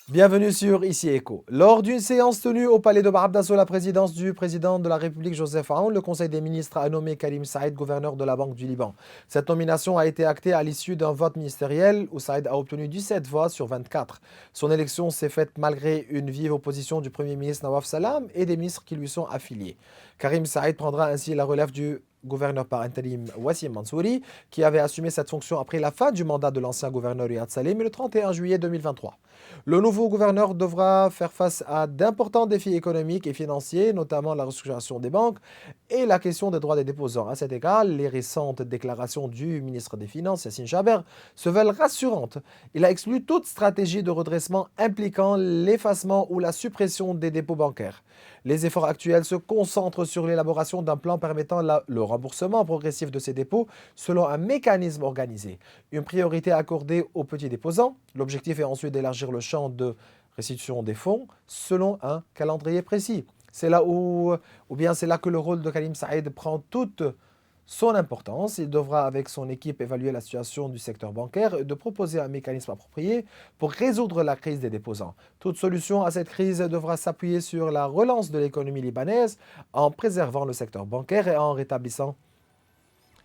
Bienvenue sur Ici Écho. Lors d'une séance tenue au palais de Barabda sous la présidence du président de la République Joseph Aoun, le Conseil des ministres a nommé Karim Saïd gouverneur de la Banque du Liban. Cette nomination a été actée à l'issue d'un vote ministériel où Saïd a obtenu 17 voix sur 24. Son élection s'est faite malgré une vive opposition du Premier ministre Nawaf Salam et des ministres qui lui sont affiliés. Karim Saïd prendra ainsi la relève du gouverneur par intérim Wassim Mansouri, qui avait assumé cette fonction après la fin du mandat de l'ancien gouverneur Riyad Salim le 31 juillet 2023. Le nouveau gouverneur devra faire face à d'importants défis économiques et financiers, notamment la restructuration des banques et la question des droits des déposants. À cet égard, les récentes déclarations du ministre des Finances, Yassine Chaber, se veulent rassurantes. Il a exclu toute stratégie de redressement impliquant l'effacement ou la suppression des dépôts bancaires. Les efforts actuels se concentrent sur l'élaboration d'un plan permettant le remboursement progressif de ces dépôts selon un mécanisme organisé. Une priorité accordée aux petits déposants. L'objectif est ensuite d'élargir le champ de restitution des fonds selon un calendrier précis. C'est là ou bien c'est là que le rôle de Karim Saïd prend toute son importance. Il devra, avec son équipe, évaluer la situation du secteur bancaire et de proposer un mécanisme approprié pour résoudre la crise des déposants. Toute solution à cette crise devra s'appuyer sur la relance de l'économie libanaise en préservant le secteur bancaire et en rétablissant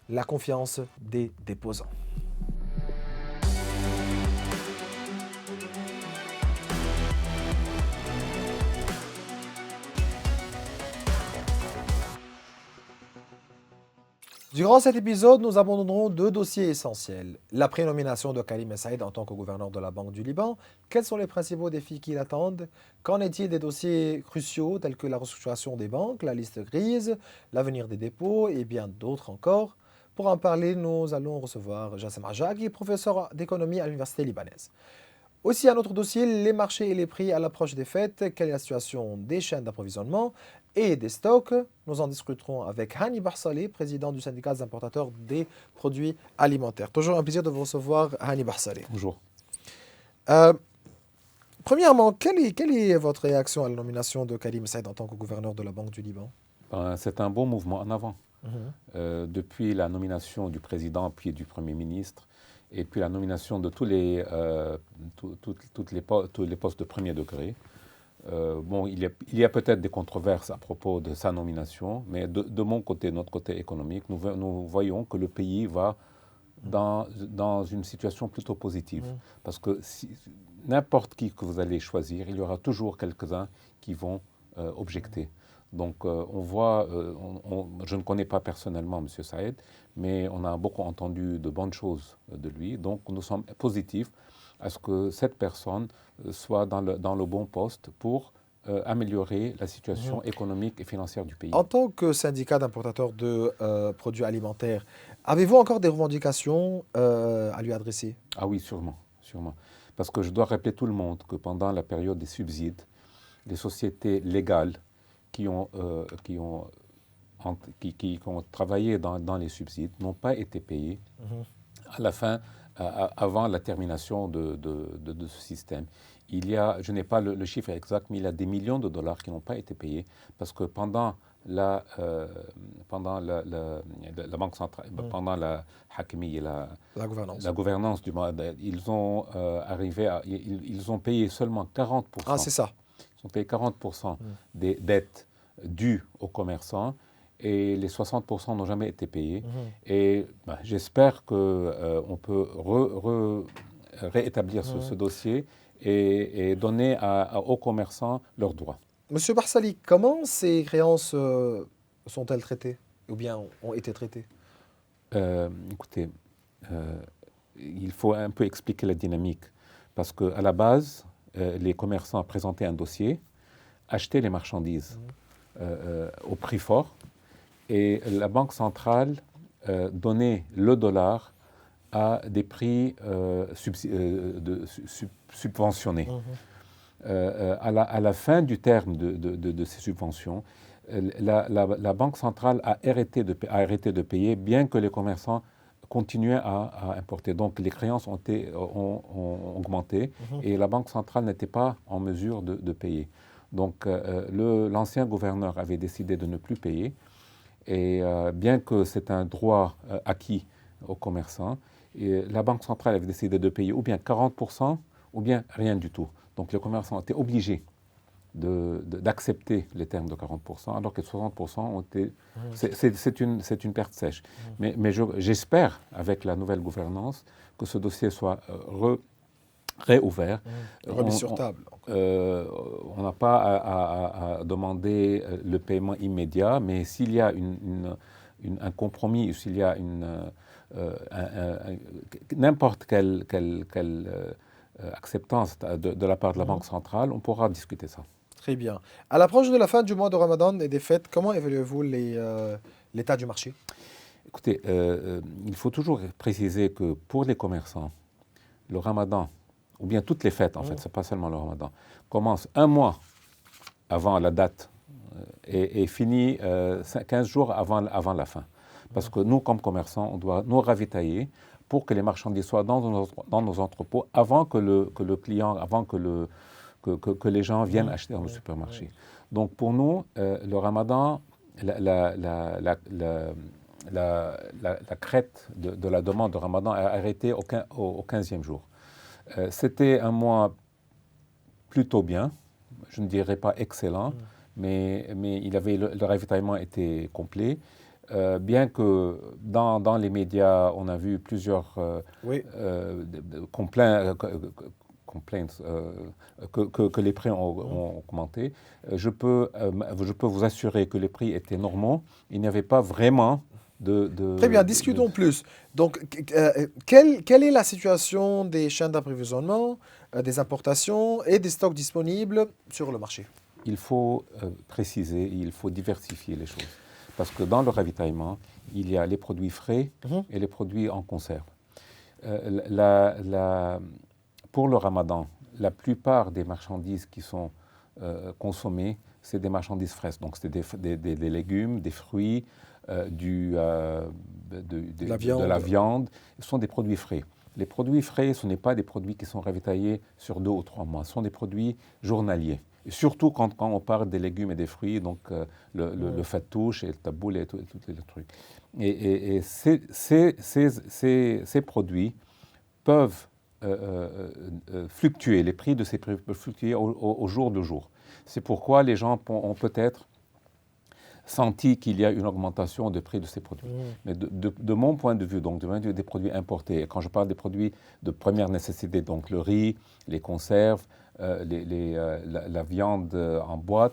la confiance des déposants. Durant cet épisode, nous abandonnerons deux dossiers essentiels. La prénomination de Karim Saïd en tant que gouverneur de la Banque du Liban. Quels sont les principaux défis qui l'attendent? Qu'en est-il des dossiers cruciaux tels que la restructuration des banques, la liste grise, l'avenir des dépôts et bien d'autres encore? Pour en parler, nous allons recevoir Jassem Ajagi, professeur d'économie à l'Université libanaise. Aussi, un autre dossier, les marchés et les prix à l'approche des fêtes. Quelle est la situation des chaînes d'approvisionnement et des stocks? Nous en discuterons avec Hani Barsalé, président du syndicat des importateurs des produits alimentaires. Toujours un plaisir de vous recevoir, Hani Barsalé. Bonjour. Euh, Premièrement, quelle est votre réaction à la nomination de Karim Saïd en tant que gouverneur de la Banque du Liban? C'est un bon mouvement en avant. Mhm. Depuis la nomination du président puis du Premier ministre, et puis la nomination de tous les postes de premier degré, il y a peut-être des controverses à propos de sa nomination, mais de mon côté, notre côté économique, nous voyons que le pays va dans une situation plutôt positive. Mhm. Parce que n'importe qui que vous allez choisir, il y aura toujours quelques-uns qui vont objecter. Donc on voit, je ne connais pas personnellement M. Saïd, mais on a beaucoup entendu de bonnes choses de lui. Donc nous sommes positifs à ce que cette personne soit dans le bon poste pour améliorer la situation économique et financière du pays. En tant que syndicat d'importateurs de produits alimentaires, avez-vous encore des revendications à lui adresser? Ah oui, sûrement, sûrement. Parce que je dois rappeler tout le monde que pendant la période des subsides, les sociétés légales qui ont travaillé dans les subsides n'ont pas été payées à la fin, avant la termination de ce système. Je n'ai pas le chiffre exact, mais il y a des millions de dollars qui n'ont pas été payés parce que pendant la Banque centrale, pendant la Hakimi et la gouvernance ils ont ils ont payé seulement 40%. Ah, c'est ça. Ils ont payé 40% des dettes dues aux commerçants et les 60% n'ont jamais été payés. Et j'espère qu'on peut réétablir ce dossier et donner aux commerçants leurs droits. Monsieur Barsali, comment ces créances sont-elles traitées ou bien ont été traitées? Écoutez, il faut un peu expliquer la dynamique parce qu'à la base, les commerçants présentaient un dossier, achetaient les marchandises au prix fort et la Banque centrale donnait le dollar à des prix subventionnés. À la fin du terme de ces subventions, la Banque centrale a arrêté de payer, bien que les commerçants continuaient à importer. Donc les créances ont augmenté et la Banque centrale n'était pas en mesure de payer. Donc l'ancien gouverneur avait décidé de ne plus payer. Et bien que c'est un droit acquis aux commerçants, la Banque centrale avait décidé de payer ou bien 40% ou bien rien du tout. Donc les commerçants étaient obligés d'accepter les termes de 40%, alors que 60% ont été... C'est une perte sèche. Mais j'espère, avec la nouvelle gouvernance, que ce dossier soit réouvert. Remis sur table. On n'a pas à demander le paiement immédiat, mais s'il y a un compromis, ou s'il y a n'importe quelle acceptance de la part de la Banque centrale, on pourra discuter ça. Très bien. À l'approche de la fin du mois de Ramadan et des fêtes, comment évaluez-vous l'état du marché? Écoutez, il faut toujours préciser que pour les commerçants, le Ramadan, ou bien toutes les fêtes en fait, ce n'est pas seulement le Ramadan, commence un mois avant la date et finit 15 jours avant la fin. Parce que nous, comme commerçants, on doit nous ravitailler pour que les marchandises soient dans nos entrepôts avant que le client, avant que les gens viennent acheter dans le supermarché. Donc pour nous, le Ramadan, la crête de la demande de Ramadan a arrêté au 15e jour. C'était un mois plutôt bien, je ne dirais pas excellent, mais le ravitaillement était complet. Bien que dans les médias, on a vu plusieurs complaintes que les prix ont augmenté. Je peux vous assurer que les prix étaient normaux. Il n'y avait pas vraiment Très bien, discutons plus. Donc, quelle est la situation des chaînes d'approvisionnement, des importations et des stocks disponibles sur le marché? Il faut préciser, il faut diversifier les choses. Parce que dans le ravitaillement, il y a les produits frais et les produits en conserve. Pour le Ramadan, la plupart des marchandises qui sont consommées, c'est des marchandises fraîches. Donc, c'est des légumes, des fruits, de la viande. Ce sont des produits frais. Les produits frais, ce n'est pas des produits qui sont ravitaillés sur 2 ou 3 mois. Ce sont des produits journaliers. Et surtout quand on parle des légumes et des fruits, donc le fattoush et le taboul et tous les trucs. Et ces produits peuvent fluctuer, les prix de ces produits peuvent fluctuer au jour de jour. C'est pourquoi les gens ont peut-être senti qu'il y a une augmentation de prix de ces produits. Mais de mon point de vue, donc du point de vue des produits importés, quand je parle des produits de première nécessité, donc le riz, les conserves, la viande en boîte,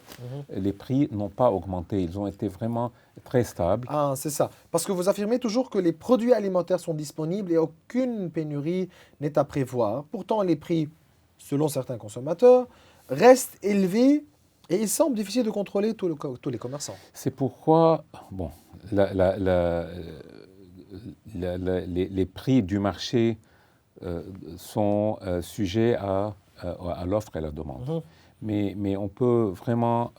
les prix n'ont pas augmenté. Ils ont été vraiment très stables. Ah, c'est ça. Parce que vous affirmez toujours que les produits alimentaires sont disponibles et aucune pénurie n'est à prévoir. Pourtant, les prix, selon certains consommateurs, restent élevés et il semble difficile de contrôler tous les commerçants. C'est pourquoi, bon, les prix du marché sont sujets à l'offre et à la demande. Mais on peut vraiment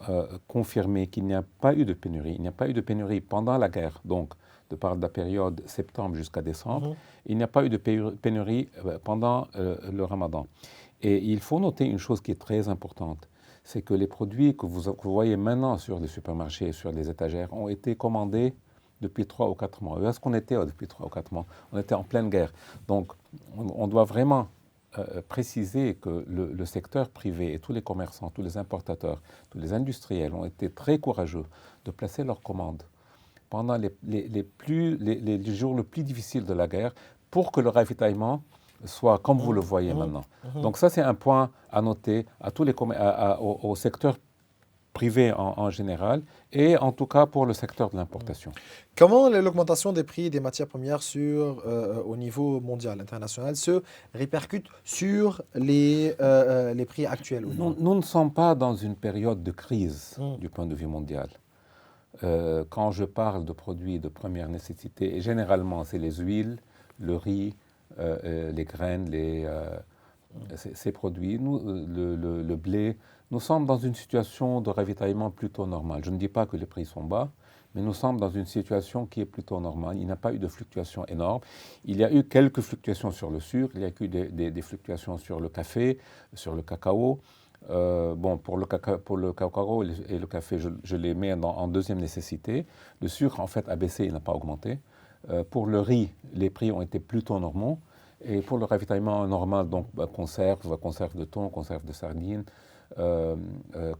confirmer qu'il n'y a pas eu de pénurie. Il n'y a pas eu de pénurie pendant la guerre, donc de par la période septembre jusqu'à décembre. Il n'y a pas eu de pénurie pendant le Ramadan. Et il faut noter une chose qui est très importante, c'est que les produits que vous voyez maintenant sur les supermarchés, sur les étagères, ont été commandés depuis 3 ou 4 mois. Où est-ce qu'on était depuis 3 ou 4 mois? On était en pleine guerre. Donc, on doit vraiment préciser que le secteur privé et tous les commerçants, tous les importateurs, tous les industriels ont été très courageux de placer leurs commandes pendant les jours les plus difficiles de la guerre pour que le ravitaillement soit comme vous le voyez maintenant. Donc ça, c'est un point à noter au secteur privé en général et en tout cas pour le secteur de l'importation. Comment l'augmentation des prix des matières premières au niveau mondial, international, se répercute sur les prix actuels? Nous ne sommes pas dans une période de crise du point de vue mondial. Quand je parle de produits de première nécessité, et généralement c'est les huiles, le riz, les graines, ces produits, le blé, nous sommes dans une situation de ravitaillement plutôt normale. Je ne dis pas que les prix sont bas, mais nous sommes dans une situation qui est plutôt normale. Il n'y a pas eu de fluctuations énormes. Il y a eu quelques fluctuations sur le sucre, il y a eu des fluctuations sur le café, sur le cacao. Pour le cacao et le café, je les mets en deuxième nécessité. Le sucre, en fait, a baissé, il n'a pas augmenté. Pour le riz, les prix ont été plutôt normaux. Et pour le ravitaillement normal, donc conserve de thon, conserve de sardines,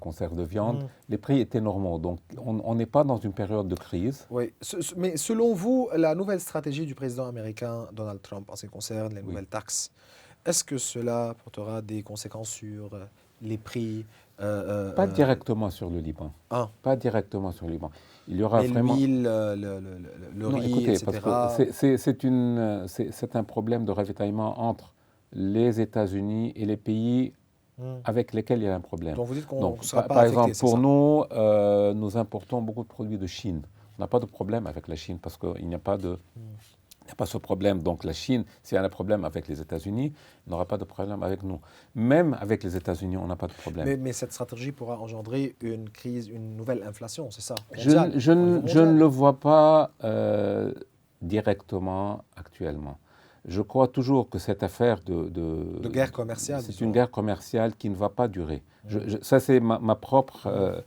conserve de viande, les prix étaient normaux. Donc on n'est pas dans une période de crise. Oui, mais selon vous, la nouvelle stratégie du président américain Donald Trump en ce qui concerne les Oui. nouvelles taxes, est-ce que cela portera des conséquences sur les prix Pas directement sur le Liban. ah, Pas directement sur le Liban. Il y aura mais vraiment... l'huile, le Non, riz, écoutez, parce que etc. c'est un problème de ravitaillement entre les États-Unis et les pays Hmm. avec lesquels il y a un problème. Donc vous dites qu'on Donc, ne sera pas par affecté, exemple, c'est pour ça? nous, nous importons beaucoup de produits de Chine. On n'a pas de problème avec la Chine parce qu'il n'y a pas de... Il n'y a pas ce problème. Donc la Chine, s'il y a un problème avec les États-Unis, il n'aura pas de problème avec nous. Même avec les États-Unis, on n'a pas de problème. Mais cette stratégie pourra engendrer une crise, une nouvelle inflation, c'est ça, Je, mondiale, je au niveau ne- je mondial. ne le vois pas directement actuellement. Je crois toujours que cette affaire De guerre commerciale, c'est disons. une guerre commerciale qui ne va pas durer. Ça, c'est ma propre,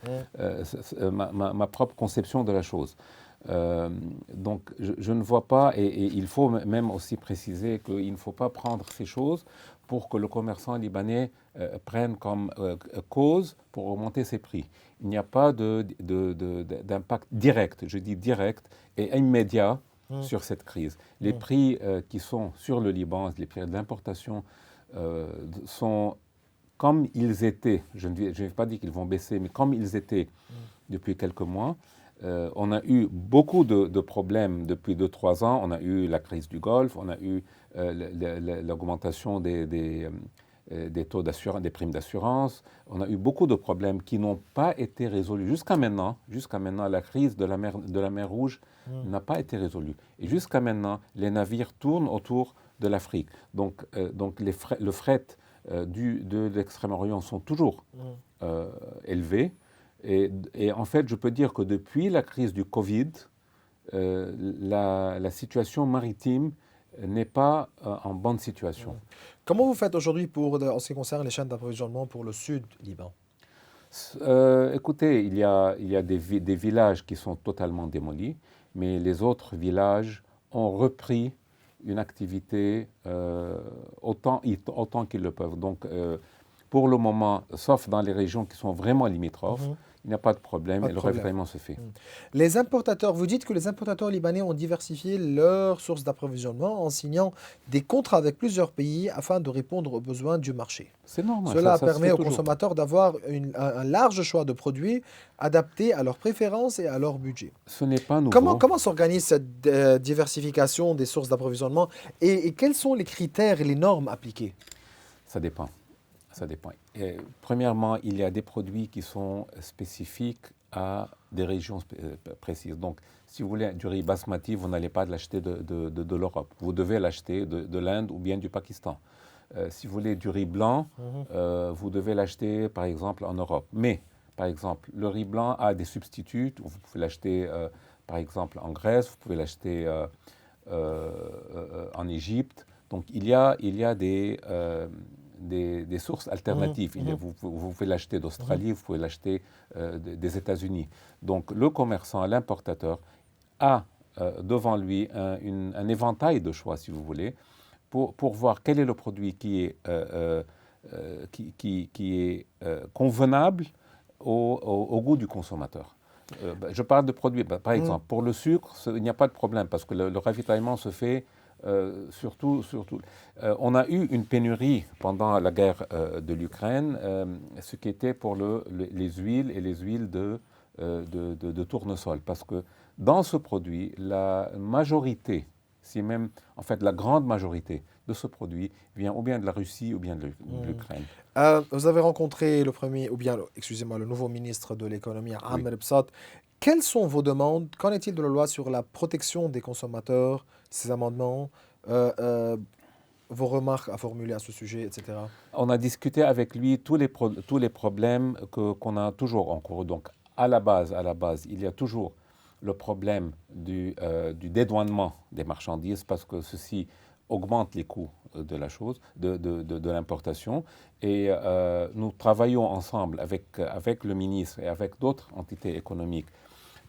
ma propre conception de la chose. Donc, je ne vois pas, et il faut même aussi préciser qu'il ne faut pas prendre ces choses pour que le commerçant libanais prenne comme cause pour augmenter ses prix. Il n'y a pas d'impact direct, je dis direct et immédiat sur cette crise. Les prix qui sont sur le Liban, les prix d'importation sont comme ils étaient, je ne vais pas dire qu'ils vont baisser, mais comme ils étaient depuis quelques mois. On a eu beaucoup de problèmes depuis 2-3 ans. On a eu la crise du Golfe, on a eu l'augmentation des taux d'assurance, des primes d'assurance. On a eu beaucoup de problèmes qui n'ont pas été résolus jusqu'à maintenant. Jusqu'à maintenant, la crise de la mer Rouge n'a pas été résolue. Et jusqu'à maintenant, les navires tournent autour de l'Afrique. Donc le fret de l'Extrême-Orient sont toujours élevés. Et en fait, je peux dire que depuis la crise du Covid, la situation maritime n'est pas en bonne situation. Comment vous faites aujourd'hui en ce qui concerne les chaînes d'approvisionnement pour le sud Liban? Écoutez, il y a des villages qui sont totalement démolis, mais les autres villages ont repris une activité autant qu'ils le peuvent. Donc, pour le moment, sauf dans les régions qui sont vraiment limitrophes, il n'y a pas de problème et le ravitaillement se fait. Les importateurs, vous dites que les importateurs libanais ont diversifié leurs sources d'approvisionnement en signant des contrats avec plusieurs pays afin de répondre aux besoins du marché. C'est normal. Cela ça permet se aux fait toujours. consommateurs d'avoir un large choix de produits adaptés à leurs préférences et à leur budget. Ce n'est pas nouveau. Comment s'organise cette diversification des sources d'approvisionnement et quels sont les critères et les normes appliquées? Ça dépend. Ça dépend. Et, premièrement, il y a des produits qui sont spécifiques à des régions précises. Donc, si vous voulez du riz basmati, vous n'allez pas l'acheter de l'Europe. Vous devez l'acheter de l'Inde ou bien du Pakistan. Si vous voulez du riz blanc, vous devez l'acheter, par exemple, en Europe. Mais, par exemple, le riz blanc a des substituts. Vous pouvez l'acheter, par exemple, en Grèce, vous pouvez l'acheter en Égypte. Donc, il y a des sources alternatives. Vous pouvez l'acheter d'Australie, vous pouvez l'acheter des États-Unis. Donc le commerçant, l'importateur a devant lui un éventail de choix, si vous voulez, pour voir quel est le produit qui est convenable au goût du consommateur. Je parle de produits, par exemple, pour le sucre, il n'y a pas de problème parce que le ravitaillement se fait surtout. On a eu une pénurie pendant la guerre de l'Ukraine, ce qui était pour les huiles et les huiles de tournesol. Parce que dans ce produit, la majorité, si même en fait la grande majorité de ce produit vient ou bien de la Russie ou bien de l'Ukraine. Vous avez rencontré le nouveau ministre de l'économie, Amr Bsat. Quelles sont vos demandes? Qu'en est-il de la loi sur la protection des consommateurs, ces amendements, vos remarques à formuler à ce sujet, etc. On a discuté avec lui tous les problèmes qu'on a toujours en cours. Donc, à la base, il y a toujours le problème du dédouanement des marchandises parce que ceci augmente les coûts de la chose, de l'importation. Et nous travaillons ensemble avec le ministre et avec d'autres entités économiques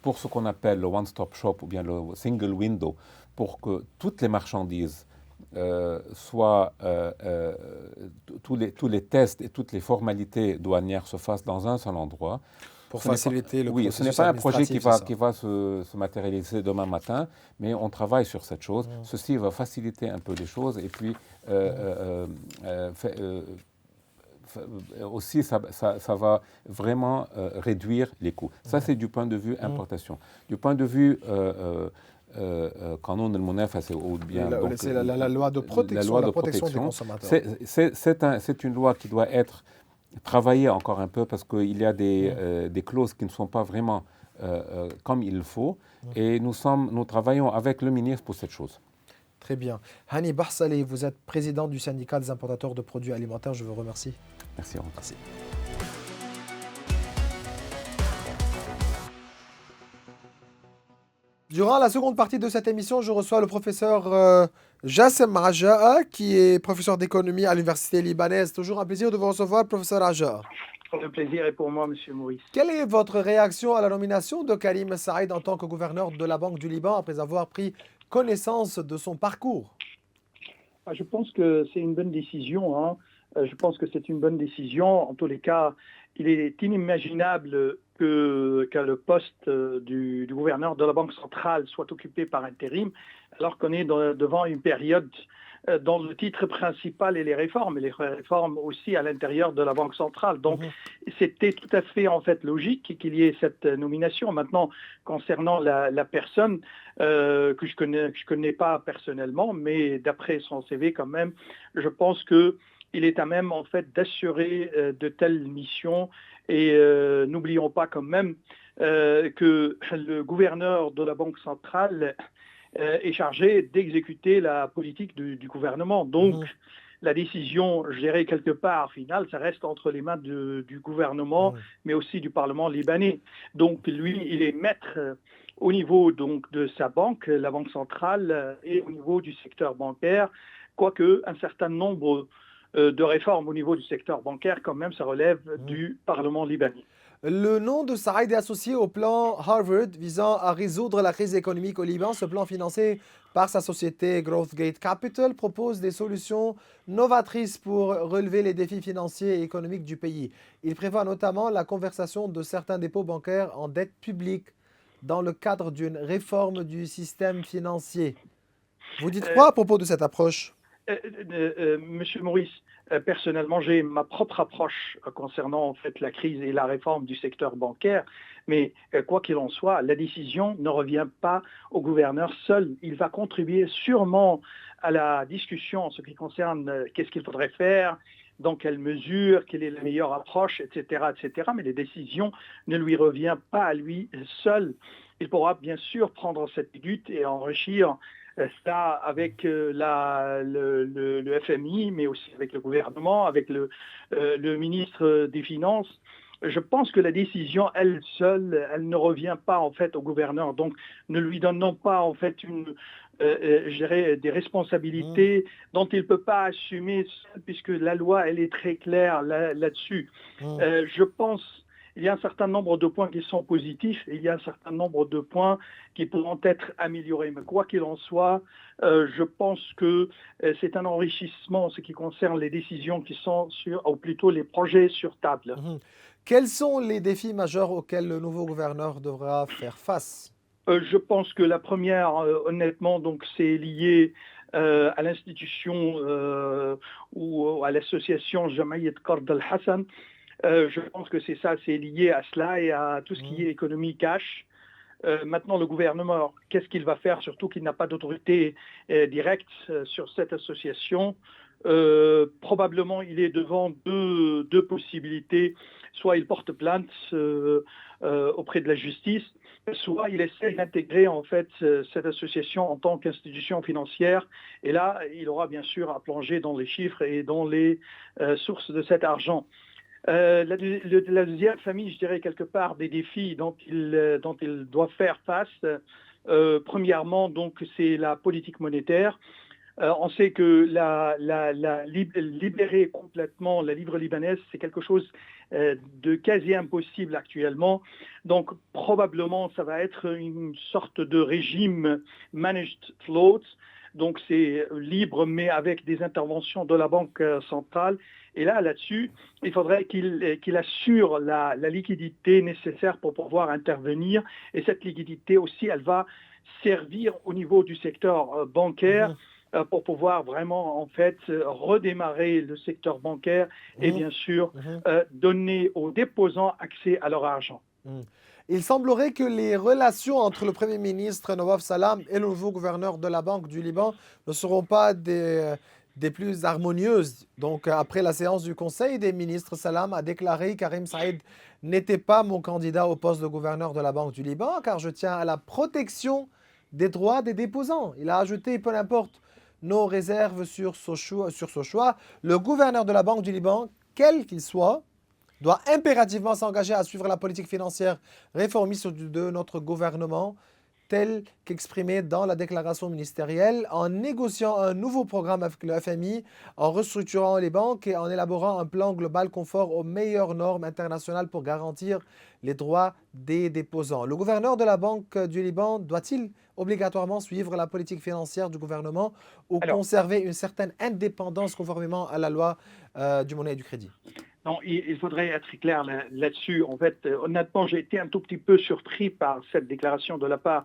pour ce qu'on appelle le one-stop shop ou bien le single window, pour que toutes les marchandises soit tous les tests et toutes les formalités douanières se fassent dans un seul endroit. Pour faciliter le processus ce n'est pas un projet administratif, qui va se matérialiser demain matin, mais on travaille sur cette chose. Ceci va faciliter un peu les choses et puis aussi ça va vraiment réduire les coûts. Ça, c'est du point de vue importation. Du point de vue قانون المنافسة c'est la loi de protection, la protection des consommateurs. C'est une loi qui doit être travaillée encore un peu parce qu'il y a des clauses qui ne sont pas vraiment comme il faut et nous travaillons avec le ministre pour cette chose. Très bien. Hani Bahsali, vous êtes président du syndicat des importateurs de produits alimentaires. Je vous remercie. Merci. Merci. Durant la seconde partie de cette émission, je reçois le professeur Jassem Raja'a, qui est professeur d'économie à l'université libanaise. Toujours un plaisir de vous recevoir, professeur Raja'a. Le plaisir est pour moi, Monsieur Maurice. Quelle est votre réaction à la nomination de Karim Saïd en tant que gouverneur de la Banque du Liban après avoir pris connaissance de son parcours? Je pense que c'est une bonne décision. Je pense que c'est une bonne décision. En tous les cas, il est inimaginable que le poste du gouverneur de la Banque centrale soit occupé par intérim, alors qu'on est devant une période dont le titre principal est les réformes aussi à l'intérieur de la Banque centrale. Donc, c'était tout à fait en fait logique qu'il y ait cette nomination. Maintenant, concernant la personne que je connais pas personnellement, mais d'après son CV quand même, je pense que il est à même en fait d'assurer de telles missions. Et n'oublions pas quand même que le gouverneur de la Banque centrale est chargé d'exécuter la politique du gouvernement. Donc, la décision, je dirais quelque part, finale, ça reste entre les mains du gouvernement, mais aussi du Parlement libanais. Donc, lui, il est maître au niveau donc, de sa banque, la Banque centrale, et au niveau du secteur bancaire, quoique un certain nombre de réformes au niveau du secteur bancaire, quand même, ça relève du Parlement libanais. Le nom de Saïd est associé au plan Harvard visant à résoudre la crise économique au Liban. Ce plan financé par sa société Growthgate Capital propose des solutions novatrices pour relever les défis financiers et économiques du pays. Il prévoit notamment la conversion de certains dépôts bancaires en dette publique dans le cadre d'une réforme du système financier. Vous dites quoi à propos de cette approche ? Monsieur Maurice, personnellement, j'ai ma propre approche concernant en fait la crise et la réforme du secteur bancaire. Mais quoi qu'il en soit, la décision ne revient pas au gouverneur seul. Il va contribuer sûrement à la discussion en ce qui concerne qu'est-ce qu'il faudrait faire, dans quelle mesure, quelle est la meilleure approche, etc., etc. Mais les décisions ne lui reviennent pas à lui seul. Il pourra bien sûr prendre cette lutte et enrichir ça avec le FMI, mais aussi avec le gouvernement, avec le ministre des Finances. Je pense que la décision, elle seule, elle ne revient pas en fait au gouverneur. Donc, ne lui donnons pas en fait je dirais, des responsabilités dont il ne peut pas assumer seul, puisque la loi, elle est très claire là-dessus. Je pense il y a un certain nombre de points qui sont positifs et il y a un certain nombre de points qui pourront être améliorés. Mais quoi qu'il en soit, je pense que c'est un enrichissement en ce qui concerne les décisions qui sont ou plutôt les projets sur table. Quels sont les défis majeurs auxquels le nouveau gouverneur devra faire face ? Je pense que la première, honnêtement, donc, c'est lié à l'institution ou à l'association Jamaïat Qard al-Hassan. Je pense que c'est lié à cela et à tout ce qui est économie cash. Maintenant, le gouvernement, qu'est-ce qu'il va faire, surtout qu'il n'a pas d'autorité directe sur cette association. Probablement, il est devant deux possibilités. Soit il porte plainte auprès de la justice, soit il essaie d'intégrer en fait cette association en tant qu'institution financière. Et là, il aura bien sûr à plonger dans les chiffres et dans les sources de cet argent. La deuxième famille, je dirais quelque part, des défis dont il doit faire face. Premièrement, donc, c'est la politique monétaire. On sait que libérer complètement la livre libanaise, c'est quelque chose de quasi impossible actuellement. Donc, probablement, ça va être une sorte de régime managed float. donc c'est libre, mais avec des interventions de la Banque centrale. Et là-dessus, il faudrait qu'il assure la liquidité nécessaire pour pouvoir intervenir. Et cette liquidité aussi, elle va servir au niveau du secteur bancaire pour pouvoir vraiment en fait redémarrer le secteur bancaire et bien sûr donner aux déposants accès à leur argent. Il semblerait que les relations entre le Premier ministre Nawaf Salam et le nouveau gouverneur de la Banque du Liban ne seront pas des plus harmonieuses. Donc, après la séance du Conseil des ministres, Salam a déclaré: Karim Saïd n'était pas mon candidat au poste de gouverneur de la Banque du Liban, car je tiens à la protection des droits des déposants. Il a ajouté: peu importe nos réserves sur ce choix, le gouverneur de la Banque du Liban, quel qu'il soit, doit impérativement s'engager à suivre la politique financière réformiste de notre gouvernement, telle qu'exprimée dans la déclaration ministérielle, en négociant un nouveau programme avec le FMI, en restructurant les banques et en élaborant un plan global conforme aux meilleures normes internationales pour garantir les droits des déposants. Le gouverneur de la Banque du Liban doit-il obligatoirement suivre la politique financière du gouvernement ou conserver une certaine indépendance conformément à la loi du monnaie et du crédit? Non, il faudrait être clair là-dessus. En fait, honnêtement, j'ai été un tout petit peu surpris par cette déclaration de la part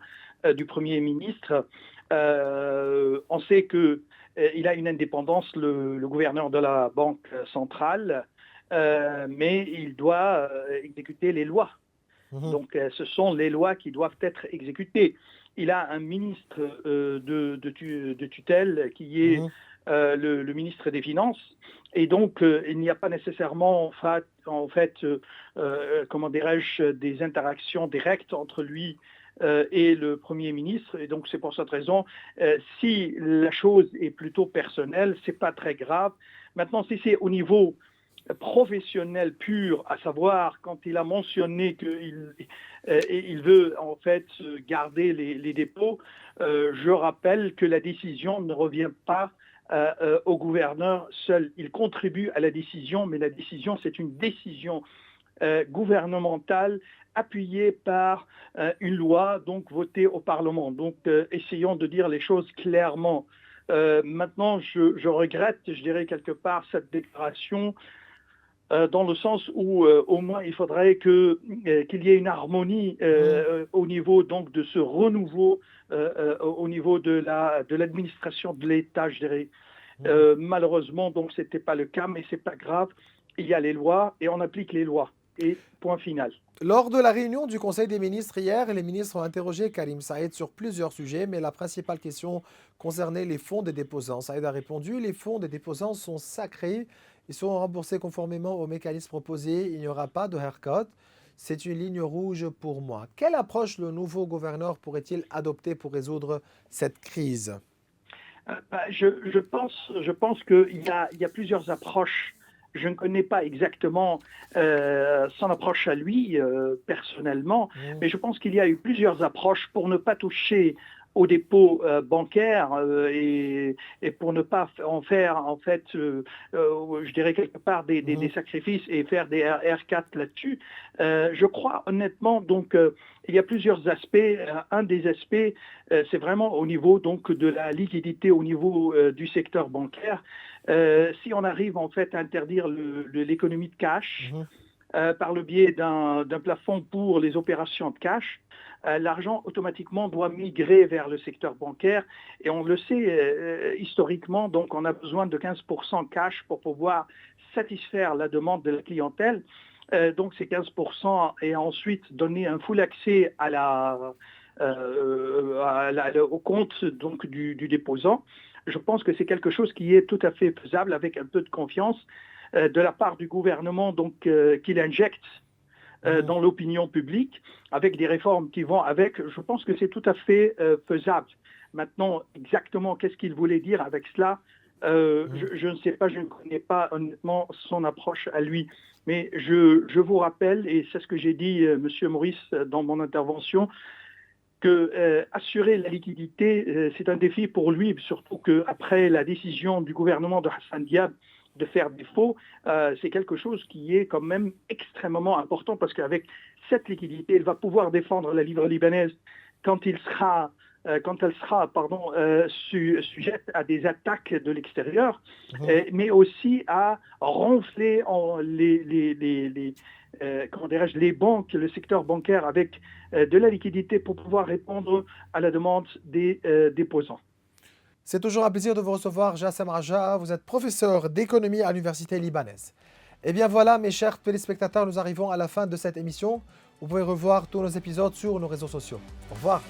du Premier ministre. On sait qu'il a une indépendance, le gouverneur de la Banque centrale, mais il doit exécuter les lois. Donc, ce sont les lois qui doivent être exécutées. Il a un ministre de tutelle qui est le ministre des Finances. Et donc, il n'y a pas nécessairement, comment dirais-je, des interactions directes entre lui et le Premier ministre. Et donc, c'est pour cette raison, si la chose est plutôt personnelle, c'est pas très grave. Maintenant, si c'est au niveau professionnel pur, à savoir quand il a mentionné qu'il veut en fait garder les dépôts, je rappelle que la décision ne revient pas au gouverneur seul. Il contribue à la décision, mais la décision, c'est une décision gouvernementale appuyée par une loi, donc votée au Parlement. Donc, essayons de dire les choses clairement. Maintenant, je regrette, je dirais quelque part, cette déclaration dans le sens où au moins il faudrait qu'il y ait une harmonie au niveau donc de ce renouveau au niveau de l'administration de l'État, je dirais. Malheureusement, donc c'était pas le cas, mais c'est pas grave. Il y a les lois et on applique les lois. Et point final. Lors de la réunion du Conseil des ministres hier, les ministres ont interrogé Karim Saïd sur plusieurs sujets, mais la principale question concernait les fonds des déposants. Saïd a répondu: les fonds des déposants sont sacrés. Ils seront remboursés conformément au mécanisme proposé. Il n'y aura pas de haircut. C'est une ligne rouge pour moi. Quelle approche le nouveau gouverneur pourrait-il adopter pour résoudre cette crise? Je pense qu'il y a plusieurs approches. Je ne connais pas exactement son approche à lui, personnellement, mais je pense qu'il y a eu plusieurs approches pour ne pas toucher aux dépôts bancaires et pour ne pas en faire, en fait, je dirais quelque part des sacrifices et faire des R4 là-dessus. Je crois honnêtement, donc, il y a plusieurs aspects. Un des aspects, c'est vraiment au niveau donc de la liquidité au niveau du secteur bancaire. Si on arrive en fait à interdire l'économie de cash par le biais d'un plafond pour les opérations de cash, l'argent automatiquement doit migrer vers le secteur bancaire et on le sait historiquement, donc on a besoin de 15% cash pour pouvoir satisfaire la demande de la clientèle. Donc ces 15% et ensuite donner un full accès au compte donc, du déposant. Je pense que c'est quelque chose qui est tout à fait faisable avec un peu de confiance de la part du gouvernement donc qu'il injecte dans l'opinion publique avec des réformes qui vont avec. Je pense que c'est tout à fait faisable. Maintenant, exactement qu'est-ce qu'il voulait dire avec cela, je ne sais pas, je ne connais pas honnêtement son approche à lui. Mais je vous rappelle, et c'est ce que j'ai dit, Monsieur Maurice, dans mon intervention, que assurer la liquidité, c'est un défi pour lui, surtout qu'après la décision du gouvernement de Hassan Diab de faire défaut, c'est quelque chose qui est quand même extrêmement important parce qu'avec cette liquidité, il va pouvoir défendre la livre libanaise quand il sera sujette à des attaques de l'extérieur, mais aussi à ronfler les banques, le secteur bancaire avec de la liquidité pour pouvoir répondre à la demande des déposants. C'est toujours un plaisir de vous recevoir, Jassem Raja. Vous êtes professeur d'économie à l'Université libanaise. Et bien voilà, mes chers téléspectateurs, nous arrivons à la fin de cette émission. Vous pouvez revoir tous nos épisodes sur nos réseaux sociaux. Au revoir.